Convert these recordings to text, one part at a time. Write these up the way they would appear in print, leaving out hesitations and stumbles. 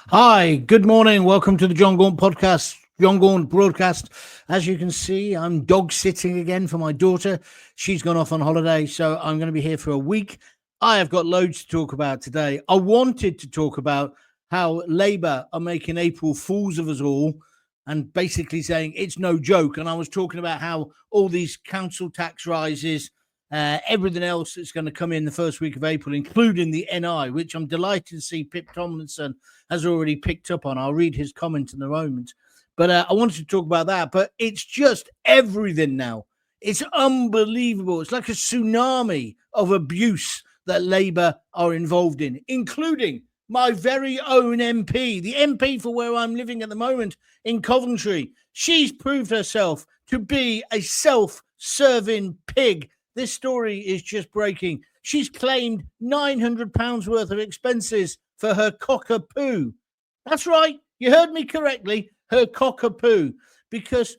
Hi, good morning. Welcome to the Jon Gaunt podcast, Jon Gaunt broadcast. As you can see, I'm dog sitting again for my daughter. She's gone off on holiday, so I'm going to be here for a week. I have got loads to talk about today. I wanted to talk about how Labour are making April fools of us all and basically saying it's no joke. And I was talking about how all these council tax rises, everything else that's going to come in the first week of April, including the NI, which I'm delighted to see Pip Tomlinson has already picked up on. I'll read his comment in a moment. But I wanted to talk about that. But it's just everything now. It's unbelievable. It's like a tsunami of abuse that Labour are involved in, including my very own MP, the MP for where I'm living at the moment in Coventry. She's proved herself to be a self-serving pig. This story is just breaking. She's claimed £900 worth of expenses for her cockapoo. That's right. You heard me correctly. Her cockapoo. Because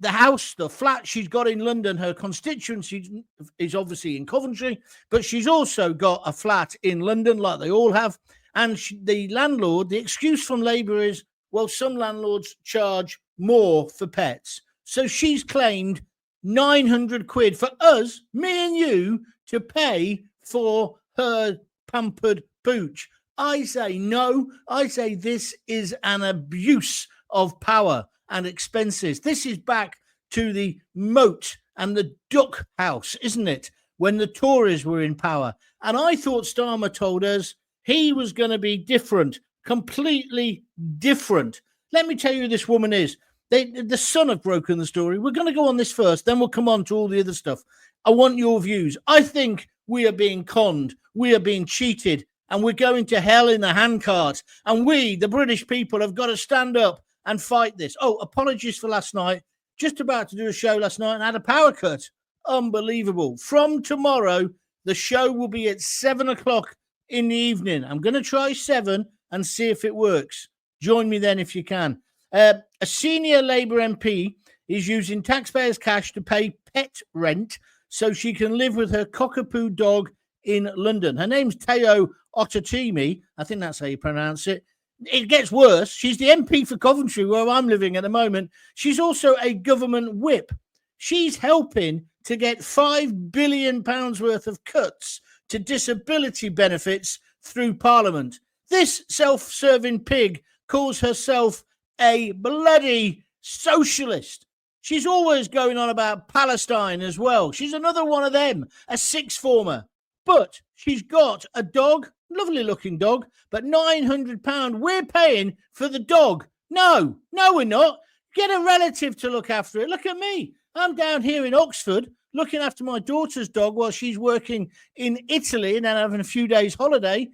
the house, the flat she's got in London, her constituency is obviously in Coventry, but she's also got a flat in London, like they all have. And the landlord, the excuse from Labour is, well, some landlords charge more for pets. So she's claimed 900 quid for us, me and you, to pay for her pampered pooch. I say no. I say this is an abuse of power and expenses. This is back to the moat and the duck house, isn't it? When the Tories were in power. And I thought Starmer told us he was going to be different, completely different. Let me tell you who this woman is. The Sun have broken the story. We're going to go on this first, then we'll come on to all the other stuff. I want your views. I think we are being conned. We are being cheated. And we're going to hell in the handcart. And we, the British people, have got to stand up and fight this. Oh, apologies for last night. Just about to do a show last night and had a power cut. Unbelievable. From tomorrow, the show will be at 7 o'clock in the evening. I'm going to try 7 and see if it works. Join me then if you can. A senior Labour MP is using taxpayers' cash to pay pet rent so she can live with her cockapoo dog in London. Her name's Taiwo Owatemi. I think that's how you pronounce it. It gets worse. She's the MP for Coventry, where I'm living at the moment. She's also a government whip. She's helping to get £5 billion worth of cuts to disability benefits through Parliament. This self-serving pig calls herself a bloody socialist. She's always going on about Palestine as well. She's another one of them, a sixth former. But she's got a dog, lovely looking dog, but £900 we're paying for the dog. No, we're not. Get a relative to look after it. Look at me. I'm down here in Oxford looking after my daughter's dog while she's working in Italy and then having a few days holiday.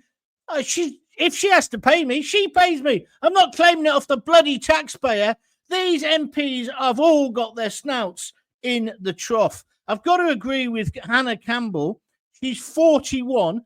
If she has to pay me, she pays me. I'm not claiming it off the bloody taxpayer. These MPs have all got their snouts in the trough. I've got to agree with Hannah Campbell. She's 41.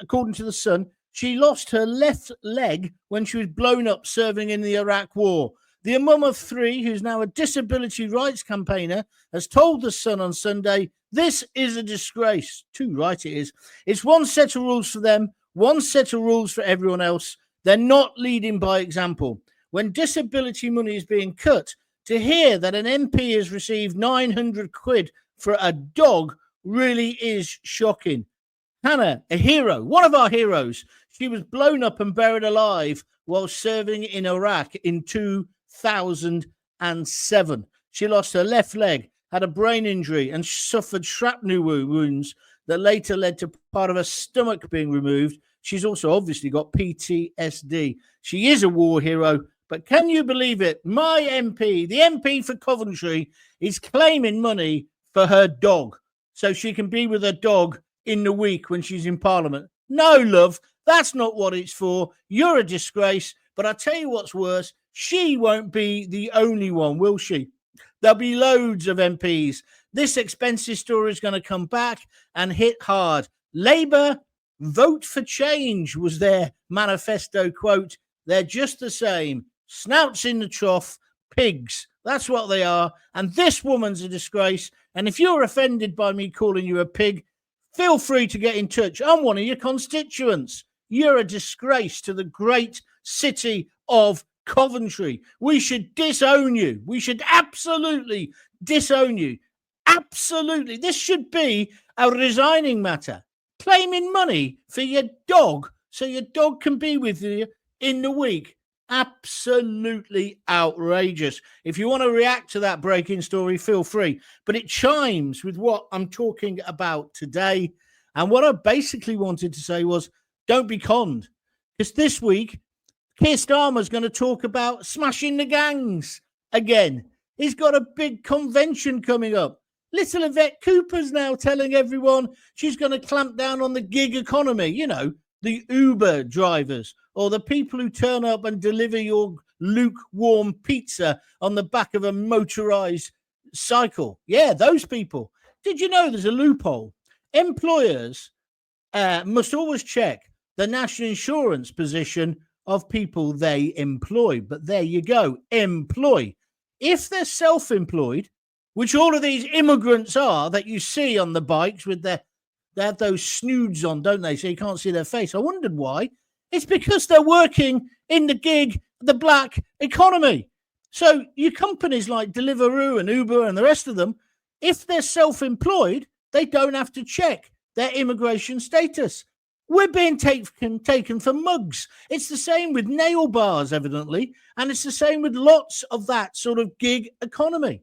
According to the Sun, she lost her left leg when she was blown up serving in the Iraq War. The mum of 3, who's now a disability rights campaigner, has told the Sun on Sunday, this is a disgrace. Too right it is. It's one set of rules for them, one set of rules for everyone else. They're not leading by example. When disability money is being cut, to hear that an MP has received 900 quid for a dog really is shocking. Hannah, a hero, one of our heroes. She was blown up and buried alive while serving in Iraq in 2007. She lost her left leg, had a brain injury, and suffered shrapnel wounds that later led to part of her stomach being removed. She's also obviously got PTSD. She is a war hero, but can you believe it? My MP, the MP for Coventry, is claiming money for her dog so she can be with her dog in the week when she's in Parliament. No, love, that's not what it's for. You're a disgrace. But I'll tell you what's worse. She won't be the only one, will she? There'll be loads of MPs. This expensive story is going to come back and hit hard. Labour, vote for change was their manifesto quote. They're just the same. Snouts in the trough, pigs. That's what they are. And this woman's a disgrace. And if you're offended by me calling you a pig, feel free to get in touch. I'm one of your constituents. You're a disgrace to the great city of Coventry. We should disown you. We should absolutely disown you. Absolutely. This should be a resigning matter. Claiming money for your dog so your dog can be with you in the week. Absolutely outrageous. If you want to react to that breaking story, feel free. But it chimes with what I'm talking about today. And what I basically wanted to say was, don't be conned. Because this week, Keir Starmer's going to talk about smashing the gangs again. He's got a big convention coming up. Little Yvette Cooper's now telling everyone she's going to clamp down on the gig economy. You know, the Uber drivers or the people who turn up and deliver your lukewarm pizza on the back of a motorized cycle. Yeah, those people. Did you know there's a loophole? Employers must always check the national insurance position of people they employ. But there you go, employ. If they're self-employed, which all of these immigrants are that you see on the bikes with they have those snoods on, don't they? So you can't see their face. I wondered why. It's because they're working in the gig, the black economy. So your companies like Deliveroo and Uber and the rest of them, if they're self-employed, they don't have to check their immigration status. We're being taken for mugs. It's the same with nail bars, evidently, and it's the same with lots of that sort of gig economy.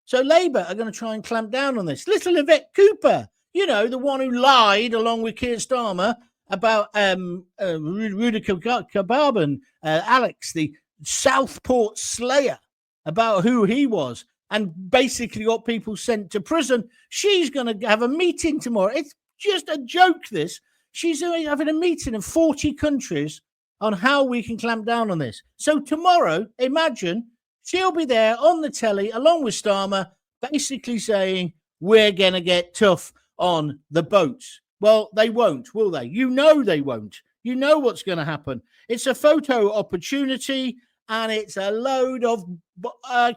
So Labour are going to try and clamp down on this. Little Yvette Cooper, you know, the one who lied along with Keir Starmer about Rudy Kebab and Alex, the Southport Slayer, about who he was, and basically got people sent to prison. She's going to have a meeting tomorrow. It's just a joke, this. She's having a meeting in 40 countries on how we can clamp down on this. So tomorrow, imagine she'll be there on the telly along with Starmer, basically saying, we're going to get tough on the boats. Well, they won't, will they? You know they won't. You know what's going to happen. It's a photo opportunity and it's a load of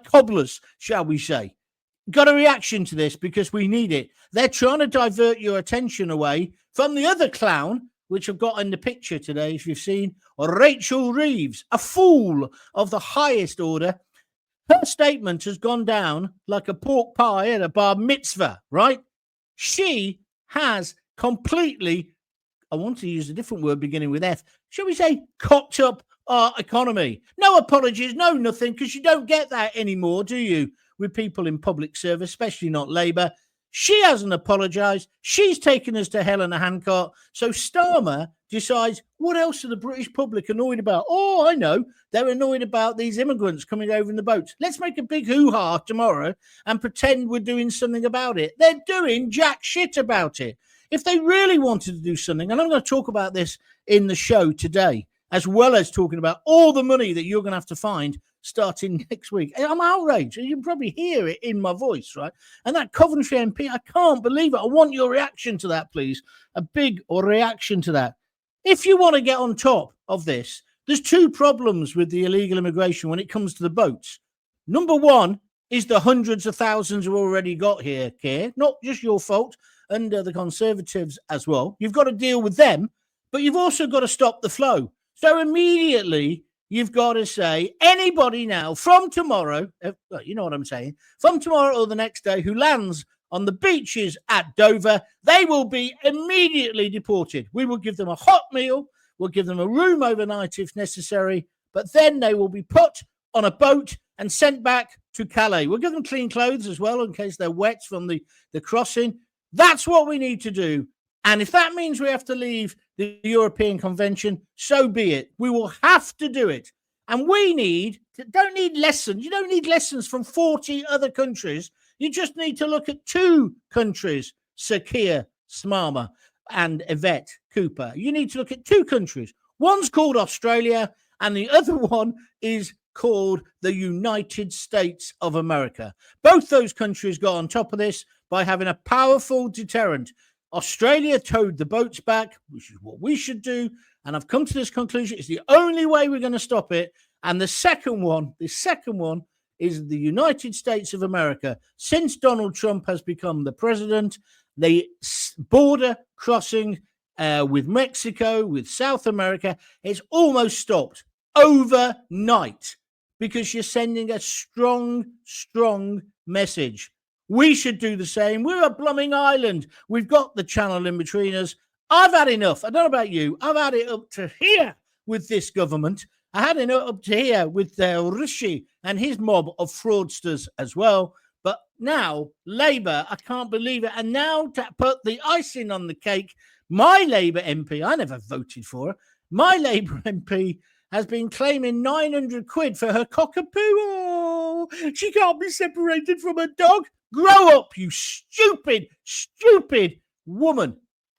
cobblers, shall we say. Got a reaction to this because we need it. They're trying to divert your attention away from the other clown, which I've got in the picture today, if you've seen, Rachel Reeves, a fool of the highest order. Her statement has gone down like a pork pie at a bar mitzvah, right? She has completely, I want to use a different word beginning with F, shall we say, cocked up our economy. No apologies, no nothing, because you don't get that anymore, do you, with people in public service, especially not Labour. She hasn't apologised. She's taken us to hell in a handcart. So Starmer decides, what else are the British public annoyed about? Oh, I know. They're annoyed about these immigrants coming over in the boats. Let's make a big hoo-ha tomorrow and pretend we're doing something about it. They're doing jack shit about it. If they really wanted to do something, and I'm going to talk about this in the show today, as well as talking about all the money that you're going to have to find starting next week. I'm outraged. You can probably hear it in my voice, right? And that Coventry MP, I can't believe it. I want your reaction to that, please. A big reaction to that. If you want to get on top of this, there's two problems with the illegal immigration when it comes to the boats. Number one is the hundreds of thousands who already got here, Keir. Not just your fault, under the Conservatives as well. You've got to deal with them, but you've also got to stop the flow. So immediately, you've got to say, anybody now from tomorrow, you know what I'm saying, from tomorrow or the next day who lands on the beaches at Dover, they will be immediately deported. We will give them a hot meal. We'll give them a room overnight if necessary. But then they will be put on a boat and sent back to Calais. We'll give them clean clothes as well in case they're wet from the crossing. That's what we need to do. And if that means we have to leave the European Convention, so be it. We will have to do it. And we don't need lessons. You don't need lessons from 40 other countries. You just need to look at two countries, Sir Keir Starmer and Yvette Cooper. You need to look at two countries. One's called Australia and the other one is called the United States of America. Both those countries got on top of this by having a powerful deterrent. Australia towed the boats back, which is what we should do. And I've come to this conclusion. It's the only way we're going to stop it. And the second one is the United States of America. Since Donald Trump has become the president, the border crossing with Mexico, with South America. It's almost stopped overnight because you're sending a strong message. We should do the same. We're a blooming island. We've got the channel in between us. I've had enough. I don't know about you. I've had it up to here with this government. I had it up to here with Rishi and his mob of fraudsters as well. But now, Labour, I can't believe it. And now to put the icing on the cake, my Labour MP, I never voted for her, my Labour MP has been claiming 900 quid for her cockapoo. Oh, she can't be separated from her dog. Grow up, you stupid woman.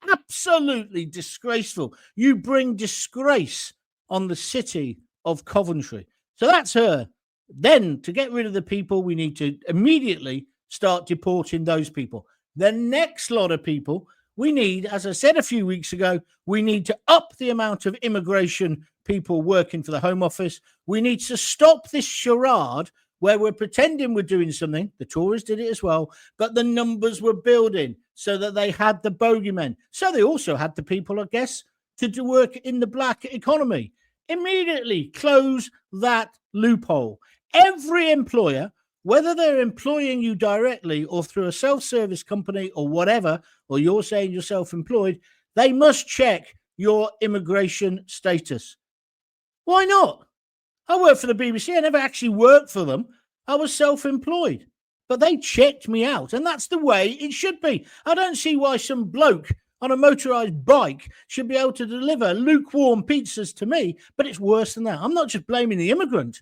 Absolutely disgraceful. You bring disgrace on the city of Coventry. So that's her. Then to get rid of the people, we need to immediately start deporting those people. The next lot of people we need, as I said a few weeks ago, we need to up the amount of immigration people working for the Home Office. We need to stop this charade where we're pretending we're doing something. The Tories did it as well, but the numbers were building so that they had the bogeymen. So they also had the people, I guess, to do work in the black economy. Immediately close that loophole. Every employer, whether they're employing you directly or through a self-service company or whatever, or you're saying you're self-employed, they must check your immigration status. Why not? I worked for the BBC. I never actually worked for them. I was self-employed. But they checked me out, and that's the way it should be. I don't see why some bloke on a motorised bike should be able to deliver lukewarm pizzas to me, but it's worse than that. I'm not just blaming the immigrant.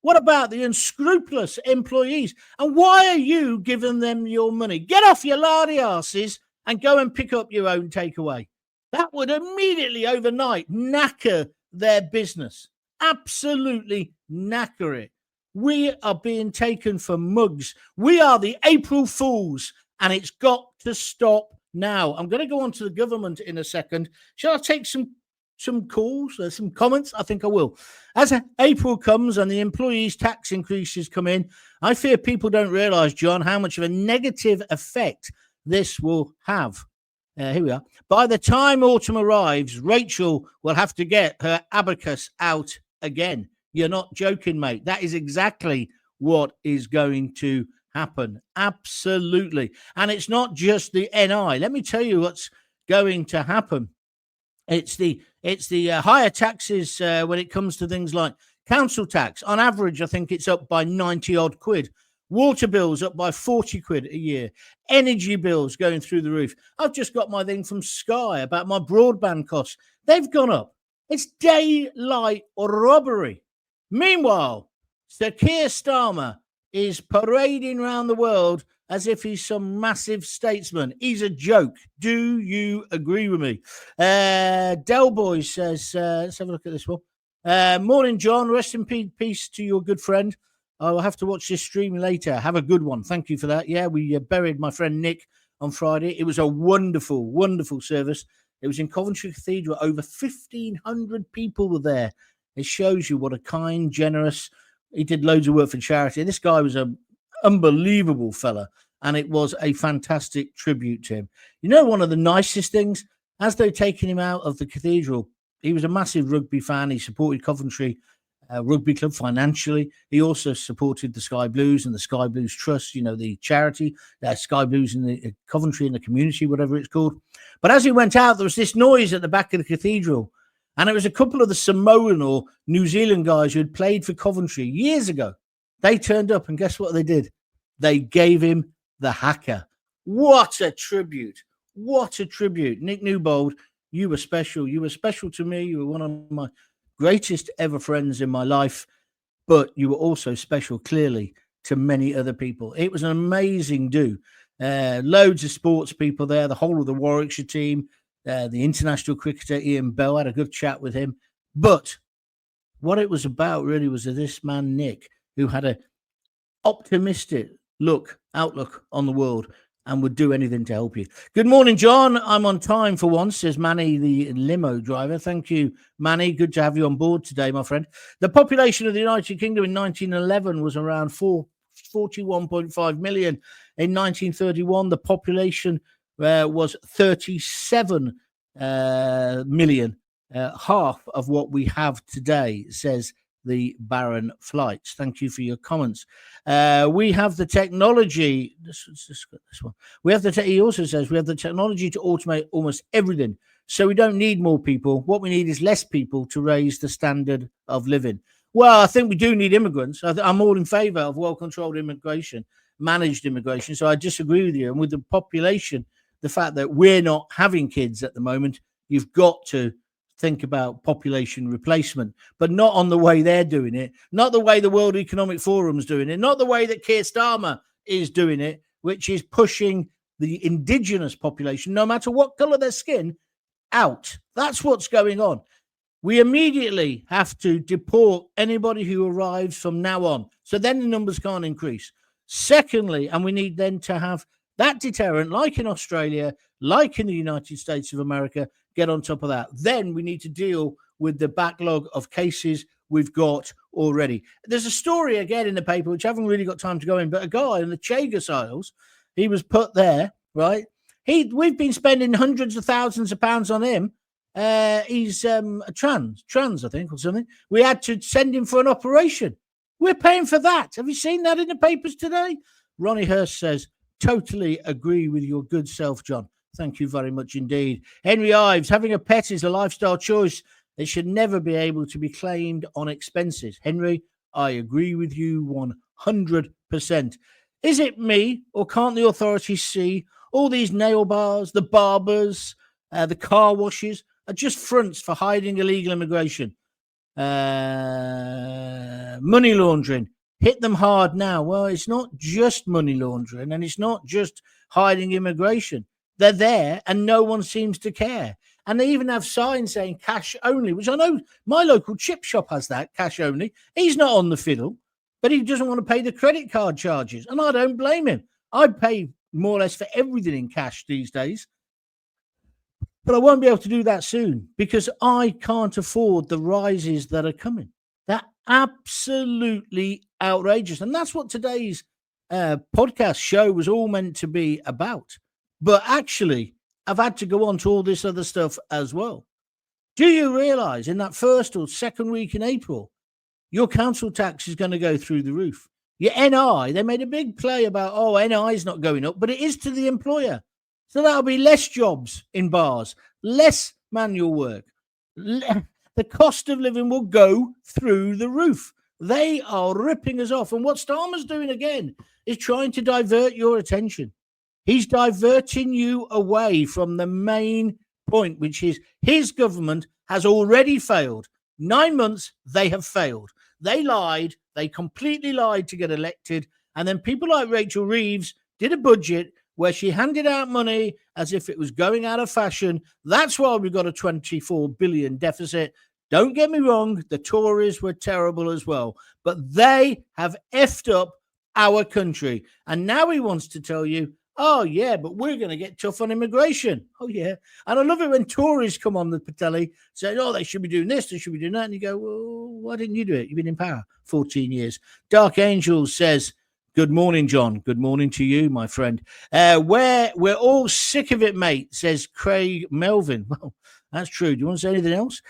What about the unscrupulous employees? And why are you giving them your money? Get off your lardy asses and go and pick up your own takeaway. That would immediately, overnight, knacker their business. Absolutely knacker it. We are being taken for mugs. We are the April Fools, and it's got to stop now. I'm going to go on to the government in a second. Shall I take some calls, some comments? I think I will. As April comes and the employees' tax increases come in, I fear people don't realise, John, how much of a negative effect this will have. Here we are. By the time autumn arrives, Rachel will have to get her abacus out again. You're not joking, mate. That is exactly what is going to happen. Absolutely. And it's not just the NI. Let me tell you what's going to happen. It's the higher taxes when it comes to things like council tax. On average, I think it's up by 90 odd quid. Water bills up by 40 quid a year. Energy bills going through the roof. I've just got my thing from Sky about my broadband costs. They've gone up. It's daylight robbery. Meanwhile, Sir Keir Starmer is parading around the world as if he's some massive statesman. He's a joke. Do you agree with me? Del Boy says, let's have a look at this one. Morning, John. Rest in peace to your good friend. I'll have to watch this stream later. Have a good one. Thank you for that. Yeah, we buried my friend Nick on Friday. It was a wonderful, wonderful service. It was in Coventry Cathedral. Over 1,500 people were there. It shows you what a kind, generous, he did loads of work for charity. This guy was an unbelievable fella, and it was a fantastic tribute to him. You know, one of the nicest things, as they're taking him out of the cathedral, he was a massive rugby fan. He supported Coventry Rugby Club financially. He also supported the Sky Blues and the Sky Blues Trust, you know, the charity, Sky Blues in the Coventry in the community, whatever it's called. But as he went out, there was this noise at the back of the cathedral. And it was a couple of the Samoan or New Zealand guys who had played for Coventry years ago. They turned up, and guess what they did? They gave him the haka. What a tribute. What a tribute. Nick Newbold, you were special. You were special to me. You were one of my greatest ever friends in my life. But you were also special, clearly, to many other people. It was an amazing do. Loads of sports people there, the whole of the Warwickshire team. The international cricketer Ian Bell, had a good chat with him. But what it was about really was this man, Nick, who had an optimistic outlook on the world and would do anything to help you. Good morning, John. I'm on time for once, says Manny, the limo driver. Thank you, Manny. Good to have you on board today, my friend. The population of the United Kingdom in 1911 was around 41.5 million. In 1931, the population was 37 million, half of what we have today, says the Baron Flights. Thank you for your comments. We have the technology. This one. We have he also says we have the technology to automate almost everything. So we don't need more people. What we need is less people to raise the standard of living. Well, I think we do need immigrants. I'm all in favor of well-controlled immigration, managed immigration. So I disagree with you. And with the population, the fact that we're not having kids at the moment, you've got to think about population replacement, but not on the way they're doing it, not the way the World Economic Forum's doing it, not the way that Keir Starmer is doing it, which is pushing the indigenous population, no matter what color their skin, out. That's what's going on. We immediately have to deport anybody who arrives from now on. So then the numbers can't increase. Secondly, and we need then to have that deterrent, like in Australia, like in the United States of America, get on top of that. Then we need to deal with the backlog of cases we've got already. There's a story again in the paper, which I haven't really got time to go in, but a guy in the Chagas Isles, he was put there, right? We've been spending hundreds of thousands of pounds on him. He's a trans, I think, or something. We had to send him for an operation. We're paying for that. Have you seen that in the papers today? Ronnie Hurst says, totally agree with your good self, John. Thank you very much indeed. Henry Ives, having a pet is a lifestyle choice. It should never be able to be claimed on expenses. Henry, I agree with you 100%. Is it me, or can't the authorities see all these nail bars, the barbers, the car washes are just fronts for hiding illegal immigration? Money laundering. Hit them hard now. Well, it's not just money laundering, and it's not just hiding immigration. They're there, and no one seems to care. And they even have signs saying cash only, which I know my local chip shop has that, cash only. He's not on the fiddle, but he doesn't want to pay the credit card charges. And I don't blame him. I pay more or less for everything in cash these days. But I won't be able to do that soon because I can't afford the rises that are coming. They're absolutely outrageous. And that's what today's podcast show was all meant to be about. But actually, I've had to go on to all this other stuff as well. Do you realize in that first or second week in April, your council tax is going to go through the roof? Your NI, they made a big play about, NI is not going up, but it is to the employer. So that'll be less jobs in bars, less manual work. The cost of living will go through the roof. They are ripping us off. And what Starmer's doing again is trying to divert your attention. He's diverting you away from the main point, which is his government has already failed. 9 months, they have failed. They lied. They completely lied to get elected. And then people like Rachel Reeves did a budget where she handed out money as if it was going out of fashion. That's why we've got a 24 billion deficit. Don't get me wrong, the Tories were terrible as well, but they have effed up our country. And now he wants to tell you, oh, yeah, but we're going to get tough on immigration. Oh, yeah. And I love it when Tories come on the telly saying, they should be doing this, they should be doing that. And you go, well, why didn't you do it? You've been in power 14 years. Dark Angels says, good morning, John. Good morning to you, my friend. We're all sick of it, mate, says Craig Melvin. Well, that's true. Do you want to say anything else?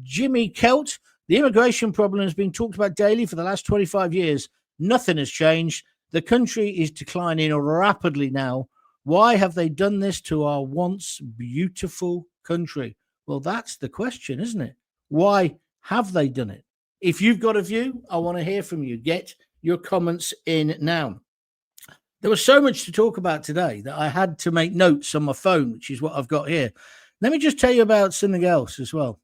Jimmy Kelt, the immigration problem has been talked about daily for the last 25 years. Nothing has changed. The country is declining rapidly now. Why have they done this to our once beautiful country? Well, that's the question, isn't it? Why have they done it? If you've got a view, I want to hear from you. Get your comments in now. There was so much to talk about today that I had to make notes on my phone, which is what I've got here. Let me just tell you about something else as well.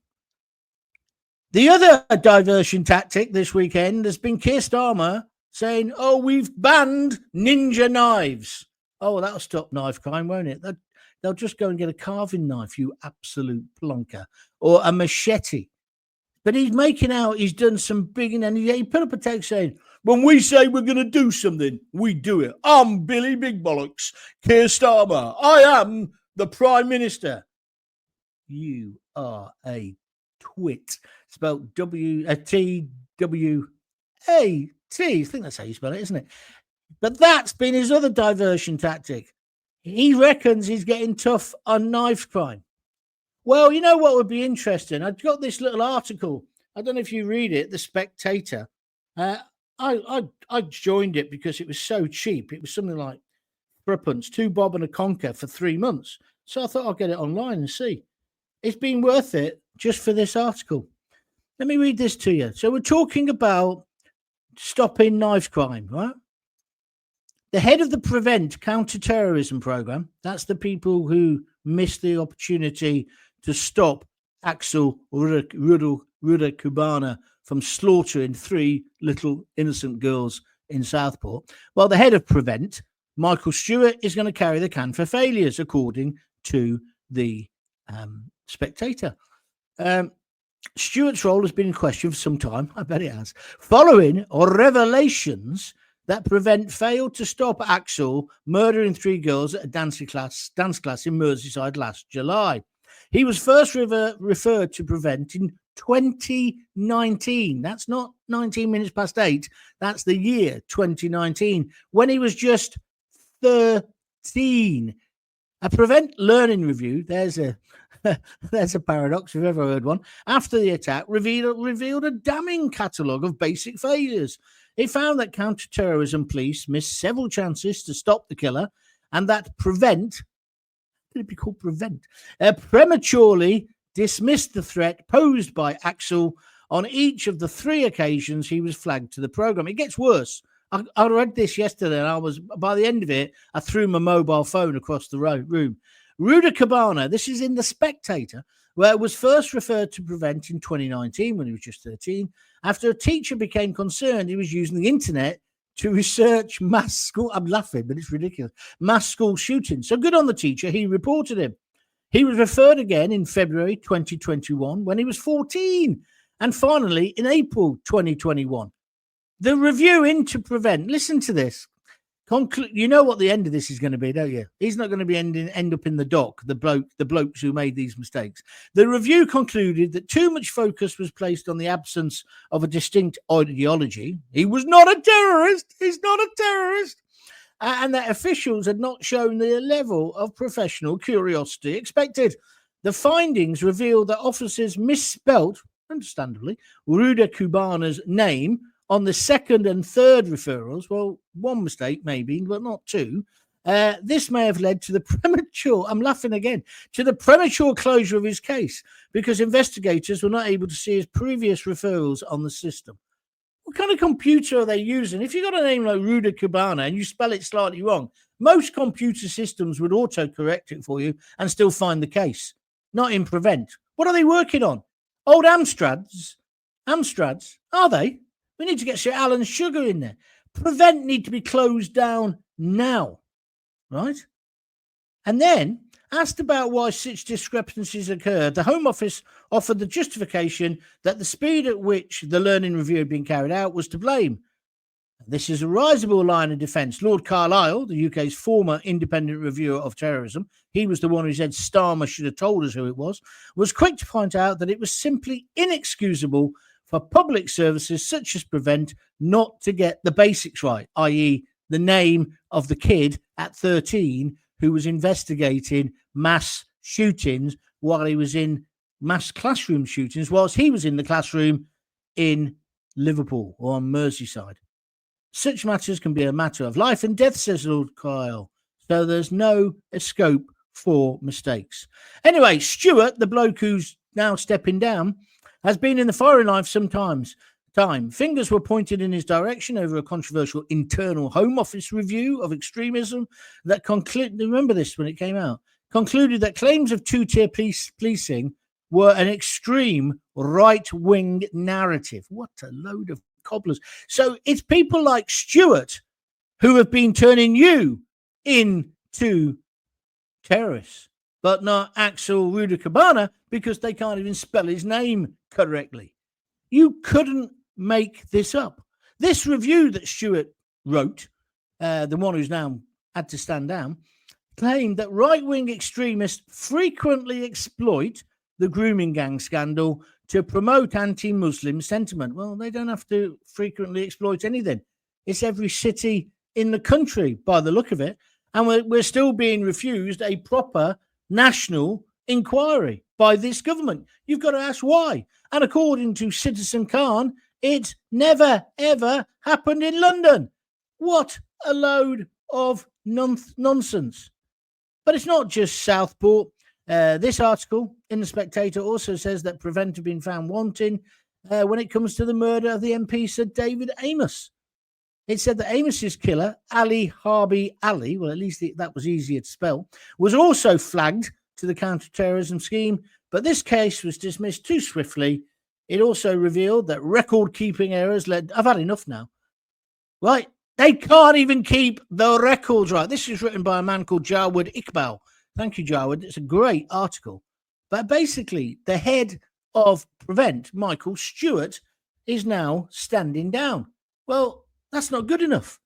The other diversion tactic this weekend has been Keir Starmer saying, we've banned ninja knives. Oh, that'll stop knife crime, won't it? They'll just go and get a carving knife, you absolute plonker, or a machete. But he's making out he's done some big, and he put up a text saying, when we say we're going to do something, we do it. I'm Billy Big Bollocks, Keir Starmer. I am the Prime Minister. You are a twit. Spelled W-T-W-A-T. I think that's how you spell it, isn't it? But that's been his other diversion tactic. He reckons he's getting tough on knife crime. Well, you know what would be interesting? I've got this little article. I don't know if you read it, The Spectator. I joined it because it was so cheap. It was something like threepence, 2 bob and a conker for 3 months. So I thought I'll get it online and see. It's been worth it just for this article. Let me read this to you. So we're talking about stopping knife crime, right? The head of the Prevent Counter-Terrorism Programme, that's the people who missed the opportunity to stop Axel Cubana from slaughtering 3 little innocent girls in Southport. Well, the head of Prevent, Michael Stewart, is going to carry the can for failures, according to the Spectator. Stewart's role has been in question for some time. I bet it has. Following revelations that Prevent failed to stop Axel murdering 3 girls at a dance class in Merseyside last July. He was first referred to Prevent in 2019. That's not 19 minutes past 8. That's the year 2019, when he was just 13. A Prevent Learning Review, there's a paradox, if you've ever heard one, after the attack revealed a damning catalogue of basic failures. It found that counter-terrorism police missed several chances to stop the killer, and that Prevent, could it be called Prevent, prematurely dismissed the threat posed by Axel on each of the 3 occasions he was flagged to the programme. It gets worse. I read this yesterday, and by the end of it, I threw my mobile phone across the room. Ruda Cabana, this is in The Spectator, where it was first referred to Prevent in 2019 when he was just 13. After a teacher became concerned he was using the internet to research mass school, I'm laughing, but it's ridiculous, mass school shootings. So good on the teacher, he reported him. He was referred again in February 2021 when he was 14, and finally in April 2021. The review into Prevent, listen to this. You know what the end of this is going to be, don't you? He's not going to be end up in the dock, the blokes who made these mistakes. The review concluded that too much focus was placed on the absence of a distinct ideology. He was not a terrorist. He's not a terrorist. And that officials had not shown the level of professional curiosity expected. The findings revealed that officers misspelt, understandably, Ruda Cubana's name on the 2nd and 3rd referrals. Well, 1 mistake maybe, but not 2. This may have led to the premature closure of his case because investigators were not able to see his previous referrals on the system. What kind of computer are they using? If you've got a name like Ruda Cubana and you spell it slightly wrong, most computer systems would auto-correct it for you and still find the case. Not in Prevent. What are they working on? Old Amstrads? Are they? We need to get Sir Alan Sugar in there. Prevent need to be closed down now, right? And then, asked about why such discrepancies occurred, the Home Office offered the justification that the speed at which the learning review had been carried out was to blame. This is a risible line of defence. Lord Carlisle, the UK's former independent reviewer of terrorism, he was the one who said Starmer should have told us who it was quick to point out that it was simply inexcusable for public services such as Prevent not to get the basics right, i.e. the name of the kid at 13 who was investigating mass shootings while he was in mass classroom shootings, whilst he was in the classroom in Liverpool or on Merseyside. Such matters can be a matter of life and death, says Lord Kyle. So there's no scope for mistakes. Anyway, Stuart, the bloke who's now stepping down, has been in the firing line for some time. Fingers were pointed in his direction over a controversial internal Home Office review of extremism that remember this when it came out, concluded that claims of 2-tier policing were an extreme right-wing narrative. What a load of cobblers. So it's people like Stuart who have been turning you into terrorists, but not Axel Ruda Cabana because they can't even spell his name correctly. You couldn't make this up. This review that Stuart wrote, the one who's now had to stand down, claimed that right-wing extremists frequently exploit the grooming gang scandal to promote anti-Muslim sentiment. Well, they don't have to frequently exploit anything. It's every city in the country, by the look of it. And we're still being refused a proper national inquiry. by this government. You've got to ask why. And according to Citizen Khan, it never, ever happened in London. What a load of nonsense. But it's not just Southport. This article in The Spectator also says that Prevent have been found wanting when it comes to the murder of the MP Sir David Amos. It said that Amos's killer, Ali Harbi Ali, well, at least that was easier to spell, was also flagged to the counter-terrorism scheme, but this case was dismissed too swiftly. It also revealed that record-keeping errors led... I've had enough now. Right? They can't even keep the records right. This is written by a man called Jawad Iqbal. Thank you, Jawad. It's a great article. But basically, the head of Prevent, Michael Stewart, is now standing down. Well, that's not good enough.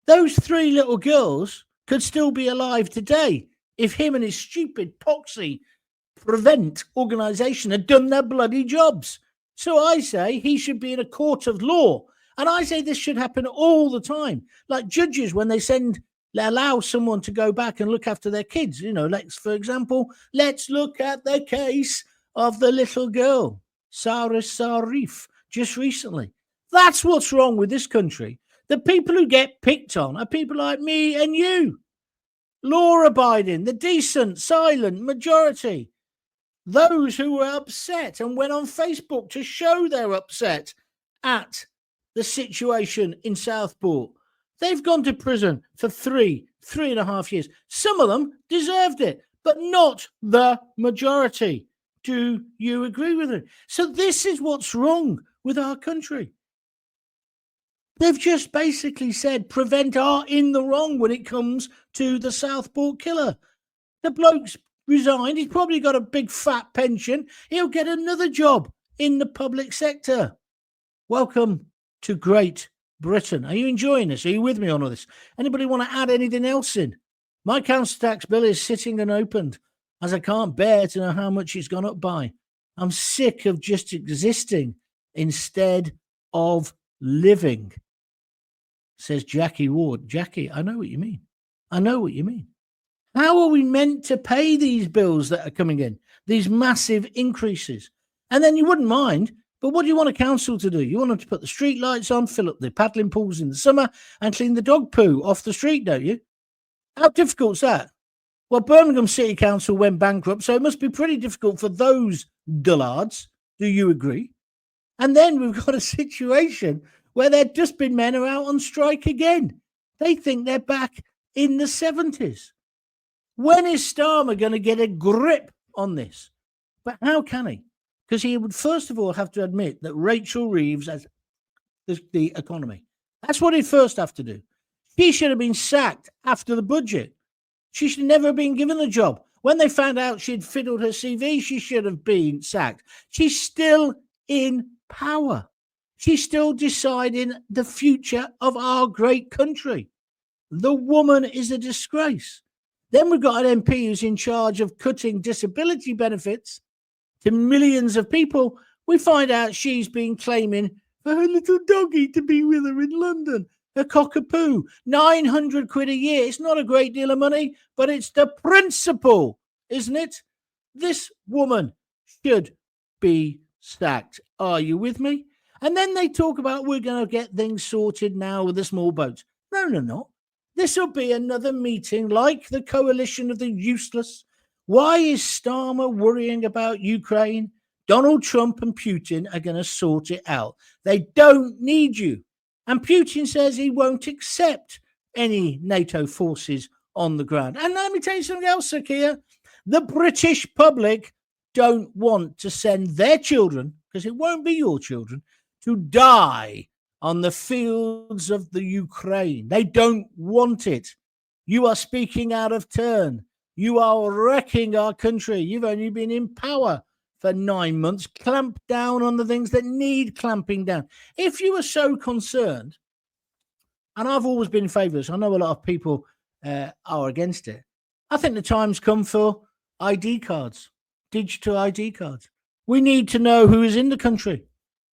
Those 3 little girls could still be alive today if him and his stupid poxy Prevent organisation had done their bloody jobs. So I say he should be in a court of law. And I say this should happen all the time. Like judges, when they allow someone to go back and look after their kids. You know, for example, let's look at the case of the little girl, Sarah Sarif, just recently. That's what's wrong with this country. The people who get picked on are people like me and you. Law-abiding, the decent, silent majority. Those who were upset and went on Facebook to show they're upset at the situation in Southport. They've gone to prison for 3.5 years. Some of them deserved it, but not the majority. Do you agree with it? So this is what's wrong with our country. They've just basically said Prevent are in the wrong when it comes to the Southport killer. The bloke's resigned. He's probably got a big fat pension. He'll get another job in the public sector. Welcome to Great Britain. Are you enjoying this? Are you with me on all this? Anybody want to add anything else in? My council tax bill is sitting unopened as I can't bear to know how much it's gone up by. I'm sick of just existing instead of living, says Jackie Ward. Jackie, I know what you mean. I know what you mean. How are we meant to pay these bills that are coming in, these massive increases? And then you wouldn't mind, but what do you want a council to do? You want them to put the street lights on, fill up the paddling pools in the summer, and clean the dog poo off the street, don't you? How difficult's that? Well, Birmingham City Council went bankrupt, so it must be pretty difficult for those dullards. Do you agree? And then we've got a situation where their dustbin men are out on strike again. They think they're back in the 70s. When is Starmer going to get a grip on this? But how can he? Because he would first of all have to admit that Rachel Reeves has the economy. That's what he'd first have to do. She should have been sacked after the budget. She should never have been given the job. When they found out she'd fiddled her CV, she should have been sacked. She's still in power. She's still deciding the future of our great country. The woman is a disgrace. Then we've got an MP who's in charge of cutting disability benefits to millions of people. We find out she's been claiming for her little doggy to be with her in London, a cockapoo. 900 quid a year. It's not a great deal of money, but it's the principle, isn't it? This woman should be sacked. Are you with me? And then they talk about we're going to get things sorted now with the small boats. No, not. This will be another meeting like the coalition of the useless. Why is Starmer worrying about Ukraine? Donald Trump and Putin are going to sort it out. They don't need you. And Putin says he won't accept any NATO forces on the ground. And let me tell you something else, Sakia. The British public don't want to send their children, because it won't be your children, to die on the fields of the Ukraine. They don't want it. You are speaking out of turn. You are wrecking our country. You've only been in power for 9 months. Clamp down on the things that need clamping down. If you are so concerned, and I've always been in favour of this, I know a lot of people are against it. I think the time's come for ID cards, digital ID cards. We need to know who is in the country.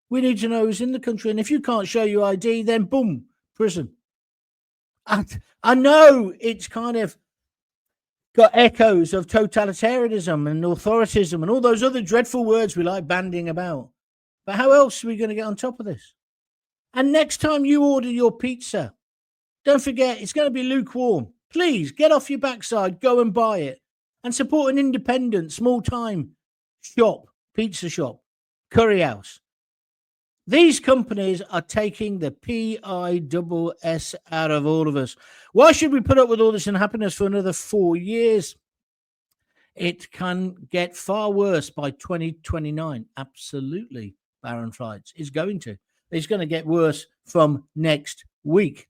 We need to know who's in the country. And if you can't show your ID, then boom, prison. And I know it's kind of got echoes of totalitarianism and authoritism and all those other dreadful words we like bandying about. But how else are we going to get on top of this? And next time you order your pizza, don't forget it's going to be lukewarm. Please get off your backside, go and buy it, and support an independent, small-time shop, pizza shop, curry house. These companies are taking the PISS out of all of us. Why should we put up with all this unhappiness for another 4 years? It can get far worse by 2029. Absolutely, Baron Flights. It's going to. It's going to get worse from next week.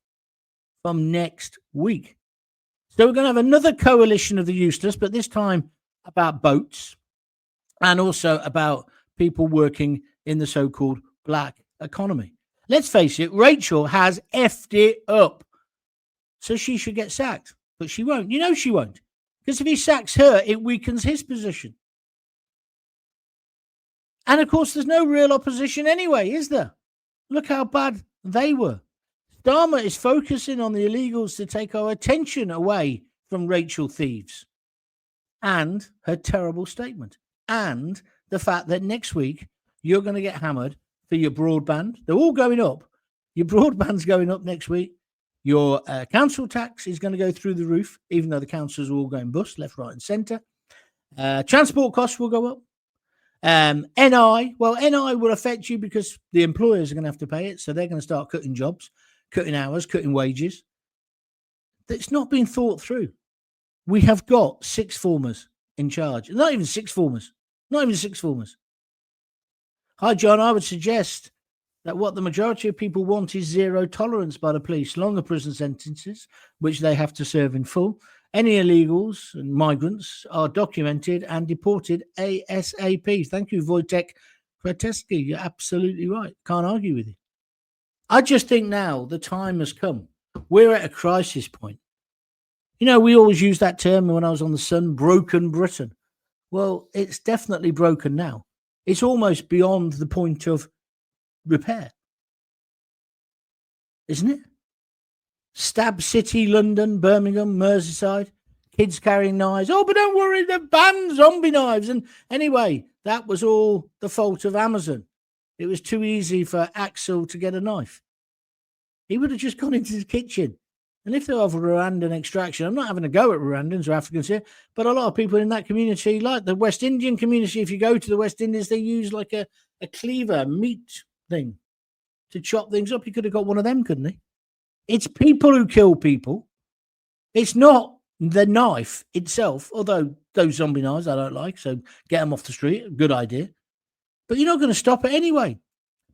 From next week. So we're going to have another coalition of the useless, but this time about boats and also about people working in the so-called black economy. Let's face it, Rachel has effed it up. So she should get sacked, but she won't. You know she won't. Because if he sacks her, it weakens his position. And of course, there's no real opposition anyway, is there? Look how bad they were. Starmer is focusing on the illegals to take our attention away from Rachel Reeves and her terrible statement and the fact that next week you're going to get hammered for your broadband. They're all going up. Your broadband's going up next week. Your council tax is going to go through the roof, even though the councils are all going bust, left, right and centre. Transport costs will go up. NI will affect you because the employers are going to have to pay it. So they're going to start cutting jobs, cutting hours, cutting wages. That's not been thought through. We have got sixth formers in charge. Not even sixth formers. Hi, John. I would suggest that what the majority of people want is zero tolerance by the police, longer prison sentences, which they have to serve in full. Any illegals and migrants are documented and deported ASAP. Thank you, Wojtek Kreteski. You're absolutely right. Can't argue with you. I just think now the time has come. We're at a crisis point. You know, we always use that term when I was on the Sun, broken Britain. Well, it's definitely broken now. It's almost beyond the point of repair. Isn't it? Stab City, London, Birmingham, Merseyside, kids carrying knives. Oh, but don't worry, they've banned zombie knives. And anyway, that was all the fault of Amazon. It was too easy for Axel to get a knife. He would have just gone into the kitchen. And if they're of Rwandan extraction, I'm not having a go at Rwandans or Africans here, but a lot of people in that community, like the West Indian community, if you go to the West Indies, they use like a cleaver, meat thing to chop things up. He could have got one of them, couldn't he? It's people who kill people. It's not the knife itself, although those zombie knives I don't like, so get them off the street. Good idea. But you're not going to stop it anyway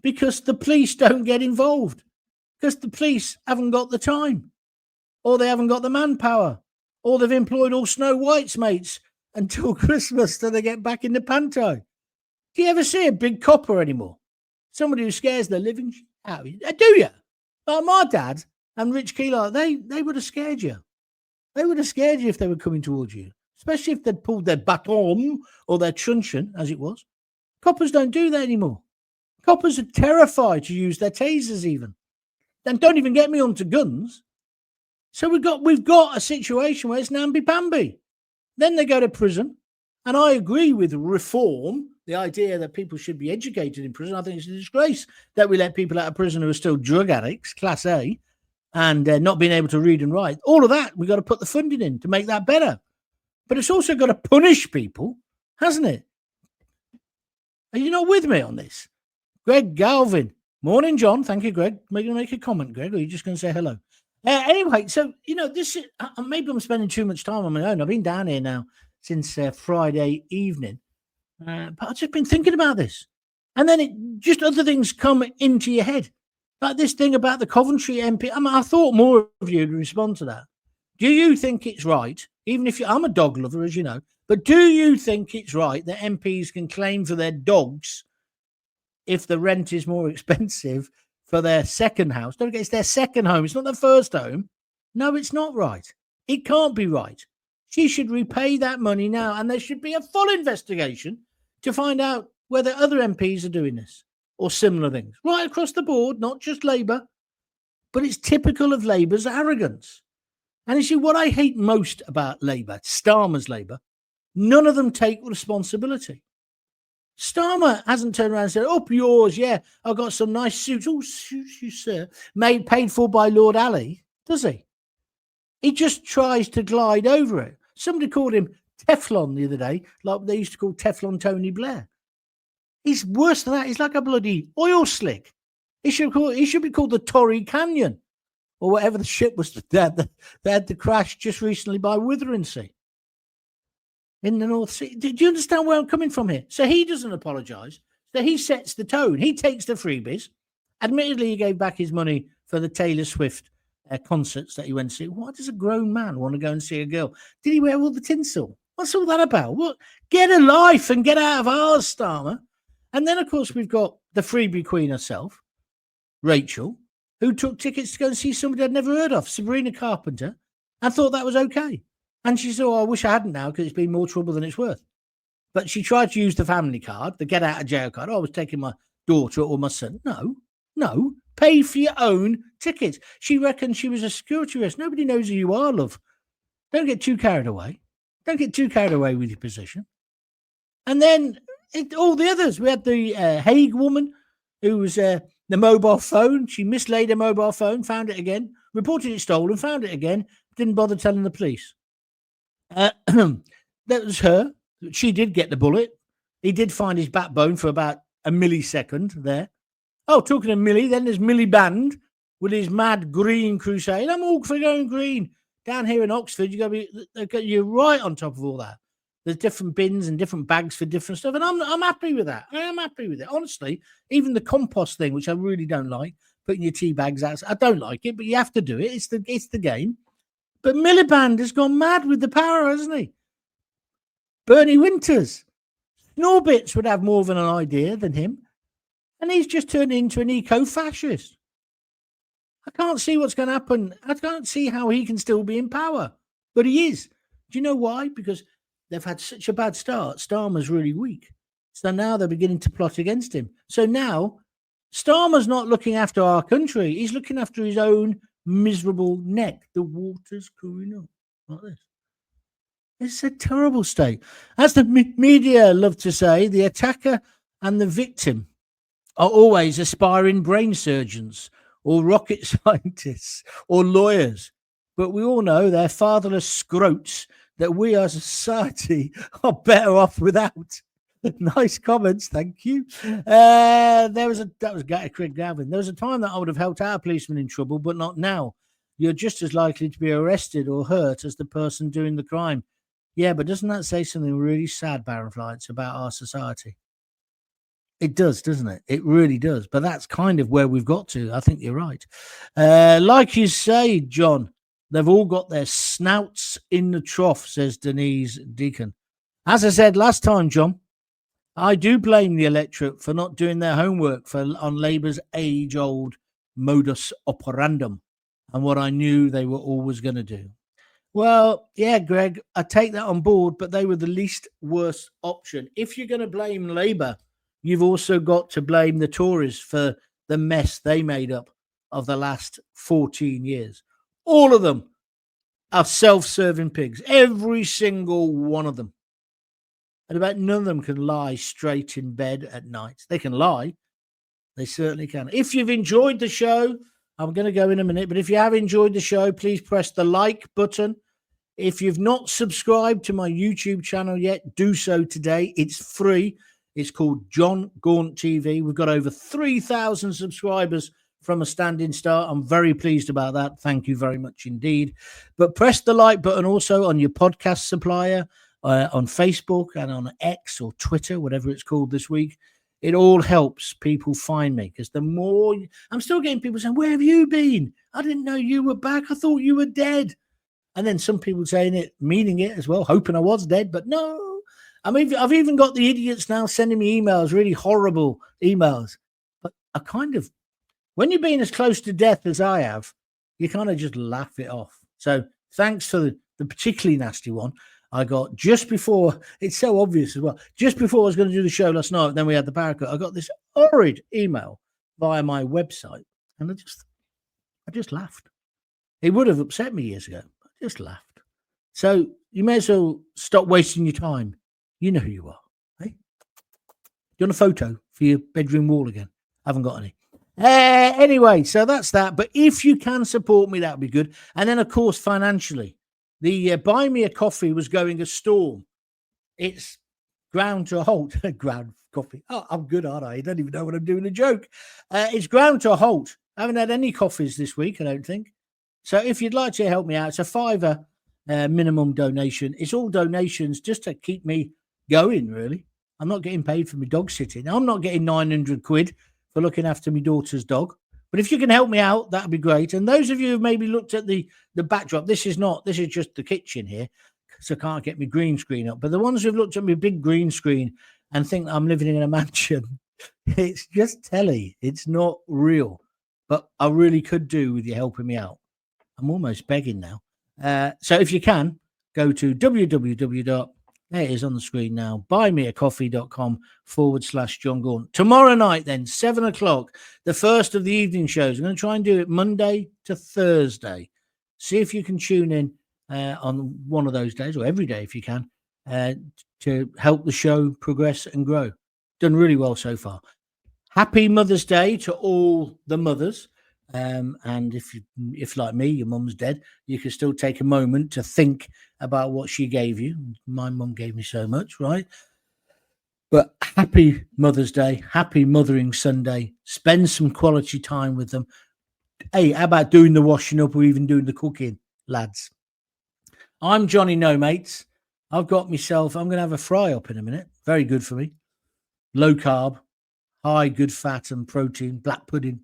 because the police don't get involved because the police haven't got the time or they haven't got the manpower or they've employed all Snow White's mates until Christmas till they get back in the panto. Do you ever see a big copper anymore? Somebody who scares the living out of you. Do you? Like my dad and Rich Keeler, they would have scared you. They would have scared you if they were coming towards you, especially if they'd pulled their baton or their truncheon, as it was. Coppers don't do that anymore. Coppers are terrified to use their tasers even. And don't even get me onto guns. So we've got a situation where it's namby-pamby. Then they go to prison. And I agree with reform, the idea that people should be educated in prison. I think it's a disgrace that we let people out of prison who are still drug addicts, class A, and not being able to read and write. All of that, we've got to put the funding in to make that better. But it's also got to punish people, hasn't it? Are you not with me on this? Greg Galvin. Morning, John. Thank you, Greg. Are you going to make a comment, Greg, or are you just going to say hello? Anyway, so, you know, this is, maybe I'm spending too much time on my own. I've been down here now since Friday evening. But I've just been thinking about this. And then just other things come into your head. Like this thing about the Coventry MP. I thought more of you to respond to that. Do you think it's right, even if I'm a dog lover, as you know, but do you think it's right that MPs can claim for their dogs if the rent is more expensive for their second house? Don't forget, it's their second home. It's not their first home. No, it's not right. It can't be right. She should repay that money now, and there should be a full investigation to find out whether other MPs are doing this or similar things. Right across the board, not just Labour, but it's typical of Labour's arrogance. And you see, what I hate most about Labour, Starmer's Labour, none of them take responsibility. Starmer hasn't turned around and said, up yours, yeah, I've got some nice suits. Oh, suits you, sir. Paid for by Lord Ali, does he? He just tries to glide over it. Somebody called him Teflon the other day, like they used to call Teflon Tony Blair. He's worse than that. He's like a bloody oil slick. He should be called the Torrey Canyon, or whatever the ship was that had the crash just recently by Witherinsea in the North Sea. Do you understand where I'm coming from here? So he doesn't apologise. So he sets the tone. He takes the freebies. Admittedly, he gave back his money for the Taylor Swift concerts that he went to see. Why does a grown man want to go and see a girl? Did he wear all the tinsel? What's all that about? What? Get a life and get out of ours, Starmer. And then, of course, we've got the freebie queen herself, Rachel, who took tickets to go and see somebody I'd never heard of, Sabrina Carpenter, and thought that was okay. And she said, oh, I wish I hadn't now because it's been more trouble than it's worth. But she tried to use the family card, the get out of jail card. Oh, I was taking my daughter or my son. No. Pay for your own tickets. She reckoned she was a security risk. Nobody knows who you are, love. Don't get too carried away. Don't get too carried away with your position. And then all the others. We had the Hague woman who was the mobile phone. She mislaid a mobile phone, found it again, reported it stolen, found it again, didn't bother telling the police. That was her. She did get the bullet. He did find his backbone for about a millisecond there. Oh, talking of Millie, then there's Miliband with his mad green crusade. I'm all for going green. Down here in Oxford, you're right on top of all that. There's different bins and different bags for different stuff, and I'm happy with that. I am happy with it. Honestly, even the compost thing, which I really don't like, putting your tea bags out, I don't like it, but you have to do it. It's the game. But Miliband has gone mad with the power, hasn't he? Bernie Winters. Snorbits would have more of an idea than him. And he's just turned into an eco-fascist. I can't see what's going to happen. I can't see how he can still be in power. But he is. Do you know why? Because they've had such a bad start. Starmer's really weak. So now they're beginning to plot against him. So now Starmer's not looking after our country. He's looking after his own miserable neck. The water's cooling up like this. It's a terrible state. As the media love to say, the attacker and the victim are always aspiring brain surgeons or rocket scientists or lawyers. But we all know they're fatherless scrotes that we as a society are better off without. Nice comments, thank you. That was Craig Gavin. There was a time that I would have helped our policeman in trouble, but not now. You're just as likely to be arrested or hurt as the person doing the crime. Yeah, but doesn't that say something really sad, Baron Flights, about our society? It does, doesn't it? It really does. But that's kind of where we've got to. I think you're right. Like you say, John, they've all got their snouts in the trough, says Denise Deacon. As I said last time, John, I do blame the electorate for not doing their homework on Labour's age-old modus operandum and what I knew they were always going to do. Well, yeah, Greg, I take that on board, but they were the least worst option. If you're going to blame Labour, you've also got to blame the Tories for the mess they made up of the last 14 years. All of them are self-serving pigs, every single one of them. And about none of them can lie straight in bed at night. They can lie. They certainly can. If you've enjoyed the show, I'm going to go in a minute, but if you have enjoyed the show, please press the like button. If you've not subscribed to my YouTube channel yet, do so today. It's free. It's called Jon Gaunt TV. We've got over 3,000 subscribers from a standing start. I'm very pleased about that. Thank you very much indeed. But press the like button also on your podcast supplier, on Facebook and on X or Twitter, whatever it's called this week. It all helps people find me because the more I'm still getting people saying, where have you been? I didn't know you were back. I thought you were dead. And then some people saying it, meaning it as well, hoping I was dead, but no. I've even got the idiots now sending me emails, really horrible emails. But I kind of, when you're being as close to death as I have, you kind of just laugh it off. So thanks for the particularly nasty one I got just before, it's so obvious as well, just before I was going to do the show last night, then we had the power cut, I got this horrid email via my website, and I just laughed. It would have upset me years ago. Just laughed. So you may as well stop wasting your time. You know who you are. Hey? You want a photo for your bedroom wall again? I haven't got any. Anyway, so that's that. But if you can support me, that would be good. And then, of course, financially, the Buy Me a Coffee was going a storm. It's ground to a halt. Ground coffee. Oh, I'm good, aren't I? I don't even know what I'm doing a joke. It's ground to a halt. I haven't had any coffees this week, I don't think. So if you'd like to help me out, it's a £5 minimum donation. It's all donations just to keep me going, really. I'm not getting paid for my dog sitting. I'm not getting 900 quid for looking after my daughter's dog. But if you can help me out, that'd be great. And those of you who've maybe looked at the backdrop, this is just the kitchen here, so I can't get my green screen up. But the ones who've looked at my big green screen and think that I'm living in a mansion, it's just telly. It's not real. But I really could do with you helping me out. I'm almost begging now. So if you can, go to www. There it is on the screen now. buymeacoffee.com/Jon Gaunt. Tomorrow night, then, 7 o'clock, the first of the evening shows. I'm going to try and do it Monday to Thursday. See if you can tune in on one of those days, or every day if you can, to help the show progress and grow. Done really well so far. Happy Mother's Day to all the mothers. And if like me, your mum's dead, you can still take a moment to think about what she gave you. My mum gave me so much, right? But happy Mother's Day, happy Mothering Sunday. Spend some quality time with them. Hey, how about doing the washing up or even doing the cooking, lads? I'm Johnny No Mates. I've got myself, I'm going to have a fry up in a minute. Very good for me. Low carb, high good fat and protein, black pudding.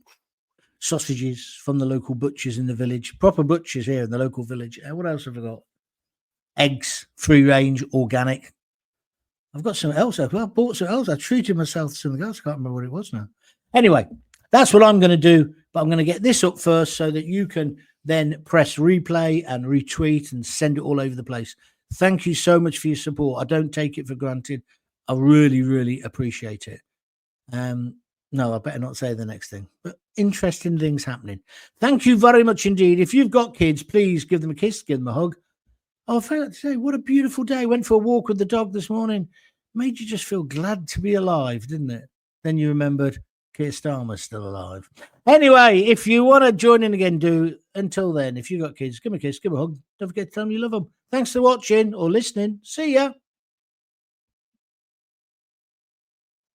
Sausages from the local butchers in the village. Proper butchers here in the local village. What else have I got? Eggs, free range, organic. I've got something else. I bought something else. I treated myself to something else. I can't remember what it was now. Anyway, that's what I'm going to do. But I'm going to get this up first so that you can then press replay and retweet and send it all over the place. Thank you so much for your support. I don't take it for granted. I really, really appreciate it. No, I better not say the next thing. But interesting things happening. Thank you very much indeed. If you've got kids, please give them a kiss, give them a hug. Oh, I forgot to say, what a beautiful day. Went for a walk with the dog this morning. Made you just feel glad to be alive, didn't it? Then you remembered Keir Starmer's still alive. Anyway, if you want to join in again, do. Until then, if you've got kids, give them a kiss, give them a hug. Don't forget to tell them you love them. Thanks for watching or listening. See ya.